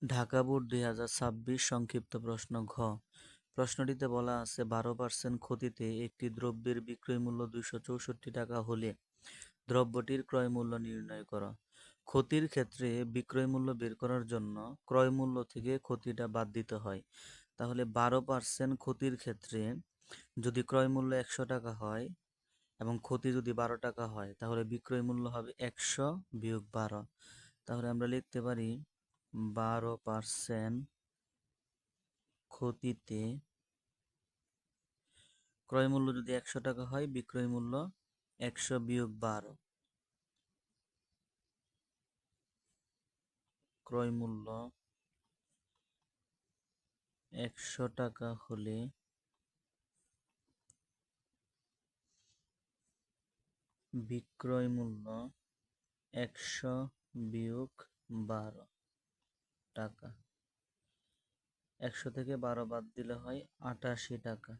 Dhaka board ২০২৬ সংক্ষিপ্ত প্রশ্ন ঘ। প্রশ্নটিতে বলা আছে ১২% ক্ষতিতে একটি দ্রব্যের বিক্রয় মূল্য ২৬৪ টাকা হলে দ্রব্যটির ক্রয় মূল্য নির্ণয় করো। ক্ষতির ক্ষেত্রে বিক্রয় মূল্য বের করার জন্য ক্রয় মূল্য থেকে ক্ষতিটা বাদ দিতে হয়। তাহলে ১২% ক্ষতির ক্ষেত্রে যদি ক্রয় মূল্য ১০০ টাকা হয় এবং ক্ষতি যদি ১২ টাকা হয়, তাহলে বিক্রয় মূল্য হবে ১০০ বিয়োগ ১২। তাহলে আমরা লিখতে পারি ১২% ক্ষতিতে ক্রয় মূল্য যদি ১০০ টাকা হয়, বিক্রয় মূল্য ১০০ বিয়োগ ১২। ক্রয় মূল্য ১০০ টাকা হলে বিক্রয় মূল্য ১০০ বিয়োগ ১২ টাকা। ১০০ থেকে ১২ বাদ দিলে হয় ৮৮ টাকা।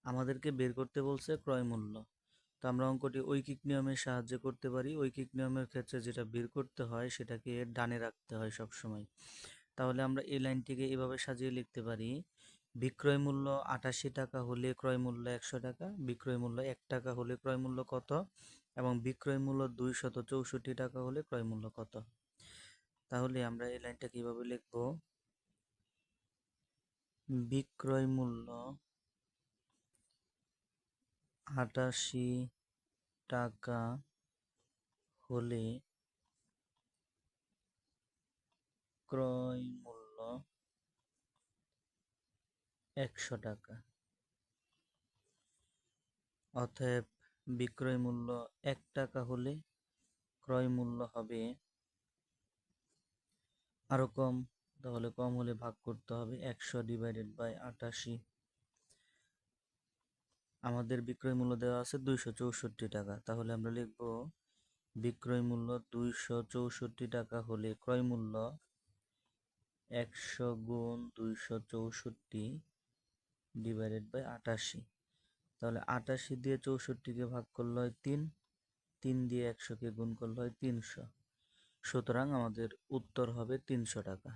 আমাদেরকে বের করতে বলছে ক্রয় মূল্য। তো আমরা অঙ্কটি ঐকিক নিয়মের সাহায্যে করতে পারি। ঐকিক নিয়মের ক্ষেত্রে যেটা বের করতে হয় সেটাকে ডানে রাখতে হয় সবসময়। তাহলে আমরা এই লাইনটিকে এভাবে সাজিয়ে লিখতে পারি, বিক্রয় মূল্য ৮৮ টাকা হলে ক্রয় মূল্য ১০০ টাকা, বিক্রয় মূল্য ১ টাকা হলে ক্রয় মূল্য কত, এবং বিক্রয় মূল্য ২৬৪ টাকা হলে ক্রয় মূল্য কত। তাহলে আমরা এই লাইনটা কিভাবে লিখব, বিক্রয় মূল্য ৮৮ টাকা হলে ক্রয় মূল্য ১০০ টাকা। অতএব বিক্রয় মূল্য ১ টাকা হলে ক্রয় মূল্য হবে আরো কম, তাহলে কম হলে ভাগ করতে হবে ১০০ ডিভাইডেড বাই ৮৮। আমাদের বিক্রয় মূল্য দেওয়া আছে ২৬৪ টাকা। তাহলে আমরা লিখব বিক্রয় মূল্য ২৬৪ টাকা হলে ক্রয় মূল্য ১০০ গুণ ২৬৪ ডিভাইডেড বাই ৮৮। তাহলে ৮৮ দিয়ে ৬৪কে ভাগ করলে হয় ৩, ৩ দিয়ে ১০০কে গুণ করলে হয় ৩০০। সুতরাং আমাদের উত্তর হবে ৩০০ টাকা।